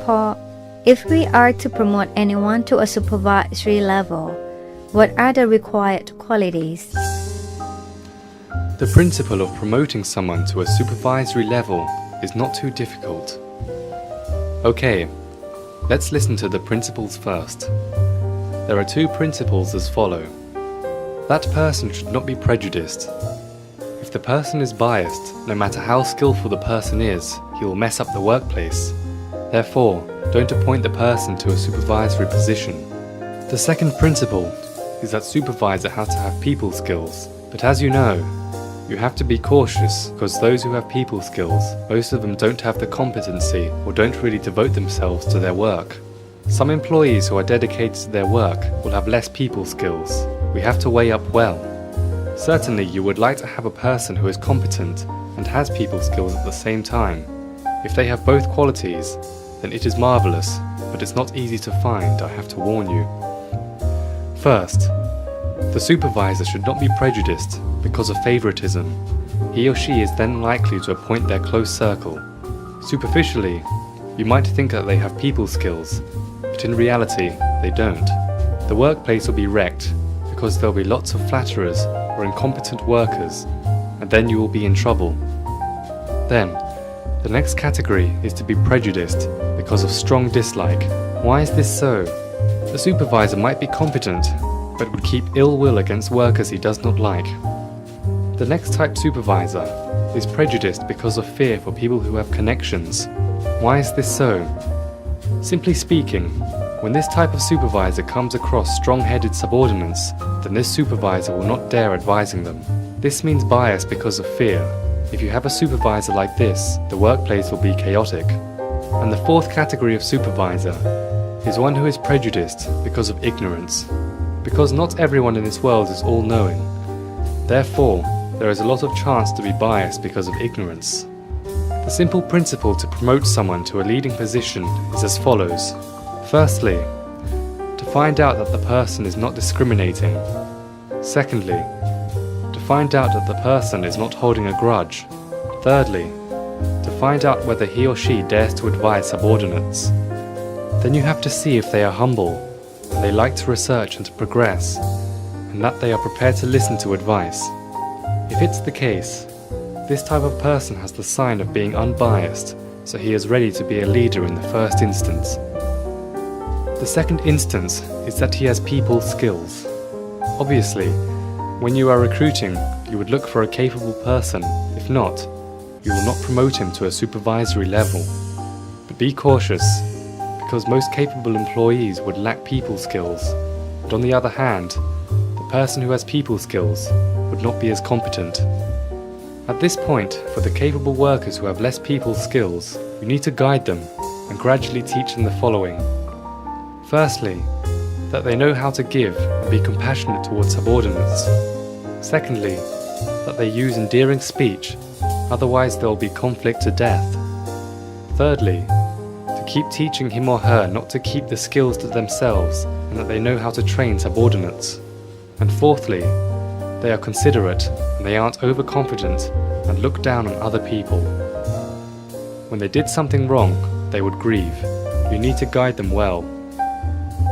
example, if we are to promote anyone to a supervisory level, what are the required qualities? The principle of promoting someone to a supervisory level is not too difficult. Okay, let's listen to the principles first. There are two principles as follow. That person should not be prejudiced. If the person is biased, no matter how skillful the person is, he will mess up the workplace. Therefore, don't appoint the person to a supervisory position. The second principle is that supervisor has to have people skills. But as you know, you have to be cautious because those who have people skills, most of them don't have the competency or don't really devote themselves to their work. Some employees who are dedicated to their work will have less people skills. We have to weigh up well. Certainly you would like to have a person who is competent and has people skills at the same time. If they have both qualities, then it is marvelous, but it's not easy to find, I have to warn you. First, the supervisor should not be prejudiced because of favoritism. He or she is then likely to appoint their close circle. Superficially, you might think that they have people skills, but in reality, they don't. The workplace will be wrecked because there will be lots of flatterers or incompetent workers, and then you will be in trouble. Then, the next category is to be prejudiced because of strong dislike. Why is this so? The supervisor might be competent, but would keep ill will against workers he does not like. The next type supervisor is prejudiced because of fear for people who have connections. Why is this so? Simply speaking, when this type of supervisor comes across strong-headed subordinates, then this supervisor will not dare advising them. This means bias because of fear. If you have a supervisor like this, the workplace will be chaotic. And the fourth category of supervisor is one who is prejudiced because of ignorance. Because not everyone in this world is all-knowing. Therefore, there is a lot of chance to be biased because of ignorance. The simple principle to promote someone to a leading position is as follows. Firstly, to find out that the person is not discriminating. Secondly, to find out that the person is not holding a grudge. Thirdly, to find out whether he or she dares to advise subordinates. Then you have to see if they are humble, and they like to research and to progress, and that they are prepared to listen to advice. If it's the case, this type of person has the sign of being unbiased, so he is ready to be a leader in the first instance. The second instance is that he has people skills. Obviously, when you are recruiting, you would look for a capable person. If not, you will not promote him to a supervisory level. But be cautious, because most capable employees would lack people skills. But on the other hand, the person who has people skills would not be as competent. At this point, for the capable workers who have less people skills, you need to guide them and gradually teach them the following. Firstly, that they know how to give and be compassionate towards subordinates. Secondly, that they use endearing speech, otherwise there will be conflict to death. Thirdly, to keep teaching him or her not to keep the skills to themselves and that they know how to train subordinates. And fourthly, they are considerate and they aren't overconfident and look down on other people. When they did something wrong, they would grieve. You need to guide them well.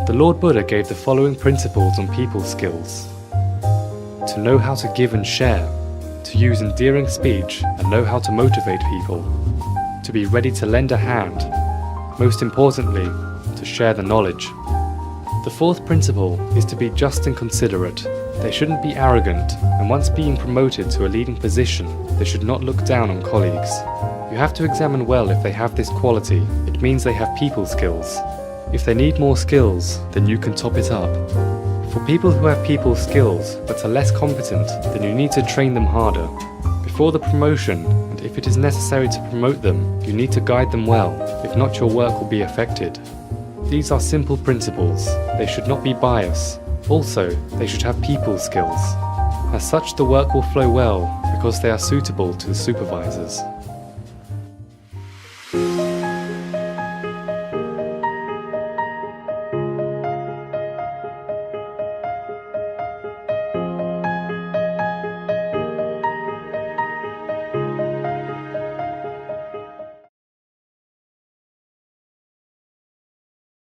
The Lord Buddha gave the following principles on people skills. To know how to give and share, to use endearing speech and know how to motivate people, to be ready to lend a hand, most importantly, to share the knowledge. The fourth principle is to be just and considerate. They shouldn't be arrogant, and once being promoted to a leading position, they should not look down on colleagues. You have to examine well if they have this quality. It means they have people skills. If they need more skills, then you can top it up. For people who have people skills but are less competent, then you need to train them harder. Before the promotion, and if it is necessary to promote them, you need to guide them well. If not, your work will be affected. These are simple principles. They should not be biased. Also, they should have people skills. As such, the work will flow well because they are suitable to the supervisors.